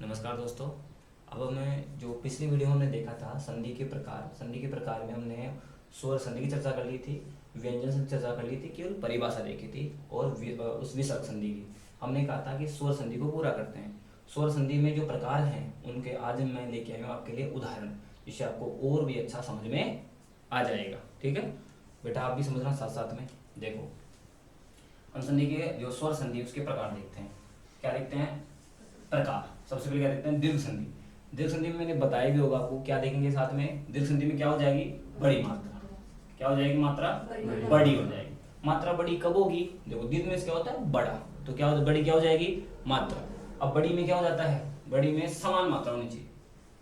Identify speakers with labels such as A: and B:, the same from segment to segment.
A: नमस्कार दोस्तों। अब हमें जो पिछली वीडियो हमने देखा था संधि के प्रकार में हमने स्वर संधि की चर्चा कर ली थी, व्यंजन संधि की चर्चा कर ली थी, केवल परिभाषा देखी थी और उस विसर्ग संधि की हमने कहा था कि स्वर संधि को पूरा करते हैं। स्वर संधि में जो प्रकार हैं उनके आज मैं लेके आया हूँ आपके लिए उदाहरण, जिससे आपको और भी अच्छा समझ में आ जाएगा। ठीक है बेटा, आप भी समझना साथ साथ में। देखो, अनुसंधि के जो स्वर संधि उसके प्रकार देखते हैं। क्या देखते हैं? प्रकार। सबसे पहले क्या देखते हैं? दीर्घ संधि। दीर्घ संधि में मैंने बताया भी होगा आपको। क्या देखेंगे साथ में? दीर्घ संधि में क्या हो जाएगी? बड़ी मात्रा। क्या हो जाएगी? मात्रा बड़ी हो जाएगी। मात्रा बड़ी कब होगी? देखो, दीर्घ में क्या होता है? बड़ा। तो क्या बड़ी क्या हो जाएगी? मात्रा। अब बड़ी में क्या हो जाता है? बड़ी में समान मात्रा होनी चाहिए।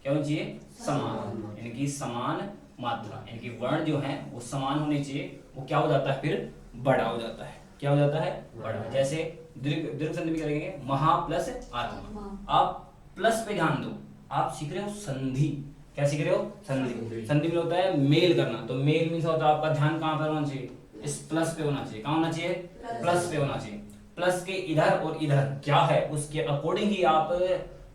A: क्या होनी चाहिए? समान, यानी कि समान मात्रा, यानी कि वर्ण जो है वो समान होने चाहिए। वो क्या हो जाता है? फिर बड़ा हो जाता है। क्या हो जाता है? बड़ा। जैसे दीर्घ संधि में क्या लिखेंगे? महा प्लस आत्मा। आप प्लस पे ध्यान दो, आप सीख रहे हो संधि। क्या सीख रहे हो? संधि। संधि में होता है मेल करना। तो मेल मीन्स होता है आपका ध्यान कहाँ पर होना चाहिए? इस प्लस पे होना चाहिए। कहाँ होना चाहिए? प्लस पे होना चाहिए। प्लस के इधर और इधर क्या है उसके अकॉर्डिंग ही आप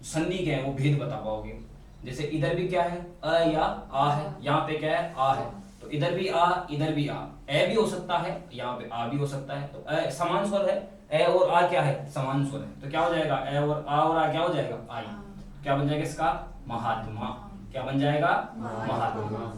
A: संधि के वो भेद बता पाओगे। जैसे इधर भी क्या है? अ या आ है, यहाँ पे क्या है? आ है। तो इधर भी आ, इधर भी आ, ए भी हो सकता है, यहाँ पे आ भी हो सकता है। तो अ समान स्वर है, ए और आ क्या है? समान स्वर है। तो क्या हो जाएगा? ए और आ क्या हो जाएगा? आई। क्या बन जाएगा इसका? महात्मा। क्या बन जाएगा? महात्मा।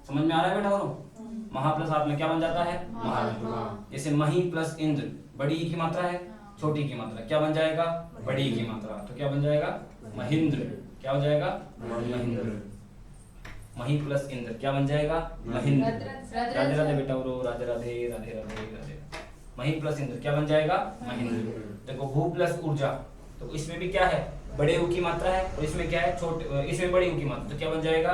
A: समझ में आ रहा है बेटा? और महा प्लस आत्मा क्या बन जाता है? महात्मा। जैसे मही प्लस इंद्र, बड़ी ई की मात्रा है, छोटी की मात्रा, क्या बन जाएगा? बड़ी की मात्रा। तो क्या बन जाएगा? महेंद्र। क्या हो जाएगा? महेंद्र। मही प्लस इंद्र क्या बन जाएगा? महेंद्र। राधे राधे बेटा, और राधे राधे राधे राधे राधे। मही प्लस इंद्र क्या बन जाएगा? महेंद्र। देखो, भू प्लस ऊर्जा, तो इसमें भी क्या है? बड़े ऊ की मात्रा है, और इसमें क्या है? छोटे, इसमें बड़ी ऊ की मात्रा। तो क्या बन जाएगा?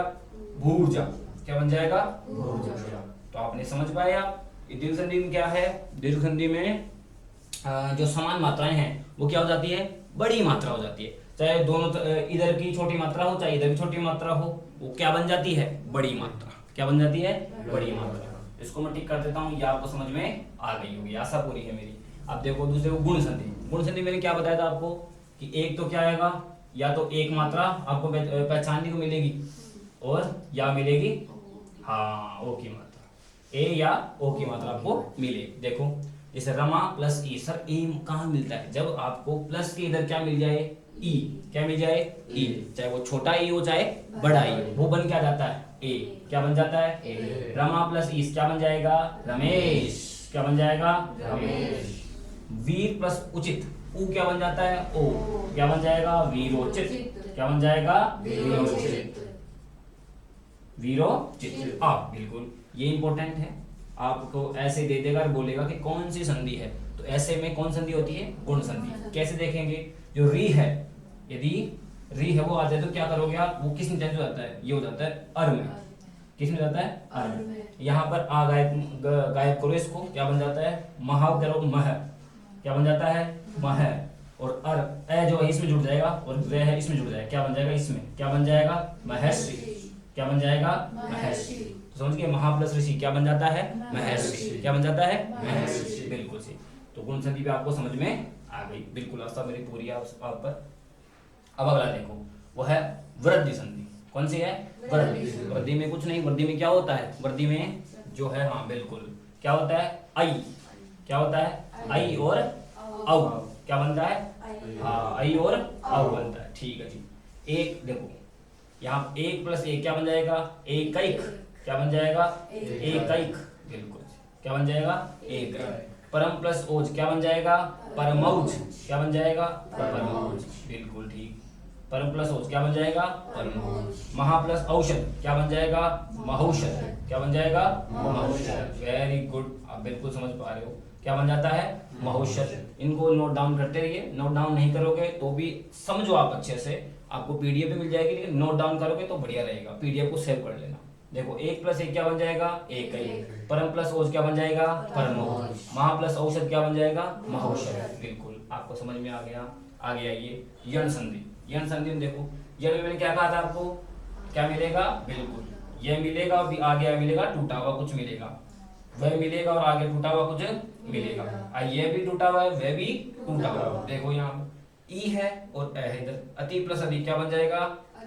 A: भू ऊर्जा। क्या बन जाएगा? भू ऊर्जा। तो आपने समझ पाया। दीर्घ संधि में क्या है? दीर्घ संधि में जो समान मात्राएं हैं वो क्या हो जाती है? बड़ी मात्रा हो जाती है। चाहे दोनों इधर की छोटी मात्रा हो, चाहे इधर की छोटी मात्रा हो, वो क्या बन जाती है? बड़ी मात्रा। क्या बन जाती है? बड़ी मात्रा। इसको मैं टिक कर देता हूँ, ये आपको समझ में आ गई होगी, आशा पूरी है मेरी। अब देखो दूसरे को गुण संधि। गुण संधि मैंने क्या बताया था आपको कि एक तो क्या आएगा? या तो एक मात्रा आपको पहचानने को मिलेगी, और या मिलेगी हाँ ओ की मात्रा, ए या ओ की मात्रा आपको मिलेगी। देखो, जैसे रमा प्लस ई। सर ई कहाँ मिलता है? जब आपको प्लस के इधर क्या मिल जाए? ई। क्या मिल जाए? ई। चाहे वो छोटा ई हो चाहे बड़ा ई हो, वो बन क्या जाता है? ए। क्या बन जाता है? ए। रमा प्लस ईस क्या बन जाएगा? रमेश। क्या बन जाएगा? रमेश। वीर प्लस उचित, ऊ क्या बन जाता है? ओ। क्या बन जाएगा? वीरोचित। क्या बन जाएगा? वीरोचित। वीरोचित। बिल्कुल, ये इंपॉर्टेंट है। आपको ऐसे दे देगा और बोलेगा कि कौन सी संधि है, तो ऐसे में कौन संधि होती है? गुण संधि। कैसे देखेंगे? जो री है, यदि री है वो आ जाए तो क्या करोगे आप? वो किस में चेंज हो जाता है? ये हो जाता है अर में। किस में जाता है? अर में। यहाँ पर आ गायब करो इसको, क्या बन जाता है? महा करो, मह। क्या बन जाता है? मह। और अर ए जो है इसमें जुड़ जाएगा, और वे है इसमें जुड़ जाएगा। क्या बन जाएगा? इसमें क्या बन जाएगा? महर्षि। क्या बन जाएगा? महर्षि। तो समझ गए, महा प्लस ऋषि क्या बन जाता है? महर्षि। क्या बन जाता है? महर्षि। बिल्कुल सही। तो गुण संधि भी आपको समझ में आ गई। बिल्कुल, आस्था मेरी पूरी है आप पर। अब अगला देखो, वो है वृद्धि संधि। कौन सी है? वृद्धि। वृद्धि में कुछ नहीं, वृद्धि में क्या होता है? वृद्धि में जो है, हाँ बिल्कुल, क्या होता है? आई। क्या होता है? आई और औ। क्या बनता है? हाँ, आई और औ बनता है। ठीक है जी। एक देखो, यहाँ एक प्लस एक क्या बन जाएगा? एकैक। क्या बन जाएगा? एकैक। बिल्कुल, क्या बन जाएगा? एक। परम प्लस ओज क्या बन जाएगा? परमौज। क्या बन जाएगा? परमौज। बिल्कुल ठीक। परम प्लस ओज क्या बन जाएगा? परमौज। महा प्लस औषध क्या बन जाएगा? महौषध। क्या बन जाएगा? महौषध। वेरी गुड, आप बिल्कुल समझ पा रहे हो। क्या बन जाता है? महौषध। इनको नोट डाउन करते रहिए। नोट डाउन नहीं करोगे तो भी समझो आप अच्छे से, आपको पीडीएफ भी मिल जाएगी, लेकिन नोट डाउन करोगे तो बढ़िया रहेगा। पीडीएफ को सेव कर लेना। देखो, एक प्लस एक क्या बन जाएगा? एक ही। परम प्लस ओज क्या बन जाएगा? परमौज। महा प्लस औषध क्या बन जाएगा? महौषध। बिल्कुल, आपको समझ में आ गया। आगे आइए, यण संधि। यण संधि में देखो, यण में मैंने क्या कहा था आपको? क्या मिलेगा? बिल्कुल, यह मिलेगा और आगे मिलेगा टूटा हुआ कुछ मिलेगा, वह मिलेगा और आगे टूटा हुआ कुछ मिलेगा। ये भी टूटा हुआ है, वह भी टूटा हुआ है। देखो यहाँ ई है और ए है इधर, अति प्लस अधिक क्या बन जाएगा,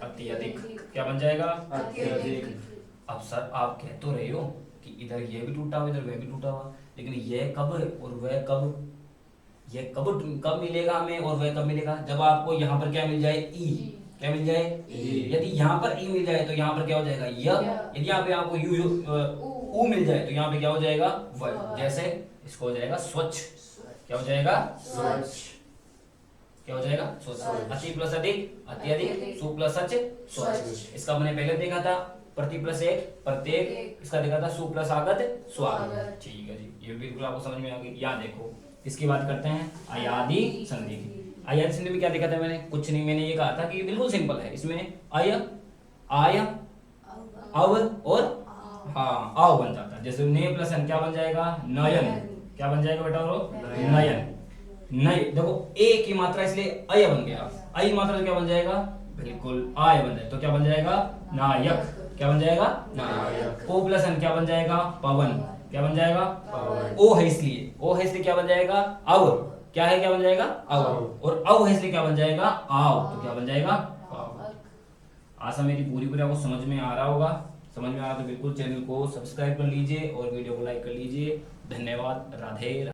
A: अति अधिक, क्या बन जाएगा,
B: अत्यधिक।
A: अब सर आप कह तो रहे हो कि इधर ये भी टूटा हुआ इधर वह भी टूटा हुआ, लेकिन ये कब और वह कब, ये कब मिलेगा हमें और वह कब मिलेगा, जब आपको यहाँ पर क्या मिल जाए, ई, क्या मिल जाए, यदि यहाँ पर ई मिल जाए तो यहाँ पर क्या हो जाएगा, य, यदि यहाँ पे आपको ऊ मिल जाए तो यहाँ पे क्या हो जाएगा, व। जैसे इसको हो जाएगा स्वच्छ, क्या हो जाएगा,
B: स्वच्छ।
A: क्या हो जाएगा, स्वच्छ। अति प्लस अधिक, अति अधिक, सु प्लस सच, स्वच्छ। इसका हमने पहले देखा था प्रति प्लस एक प्रत्येक, इसका देखा था सु प्लस आगत स्वागत। ठीक है जी, ये बिल्कुल आपको समझ में आ गई। यहाँ देखो इसकी बात करते हैं अयादि संधि की। अयादि संधि में क्या देखा था मैंने, कुछ नहीं, मैंने ये कहा था कि बिल्कुल सिंपल है। इसमें अय, आय, अव और हाँ आव बन जाता है। जैसे ने प्लस अन क्या बन जाएगा, नयन, क्या बन जाएगा बेटा, नयन। नय, देखो ए की मात्रा इसलिए अय बन गया, अय मात्रा क्या बन जाएगा, बिल्कुल आय बन जाए, तो क्या बन जाएगा, नायक, क्या बन जाएगा, नायक। ओ प्लस अन क्या बन जाएगा, पवन, क्या बन जाएगा,
B: पवन।
A: ओ है इसलिए, ओ है इसलिए क्या बन जाएगा, अव, क्या है, क्या बन जाएगा, अव, और अव है इसलिए क्या बन जाएगा, आव, तो क्या बन जाएगा, आव। आशा मेरी पूरी आपको समझ में आ रहा होगा। समझ में आ रहा तो बिल्कुल चैनल को सब्सक्राइब कर लीजिए और वीडियो को लाइक कर लीजिए। धन्यवाद। राधे।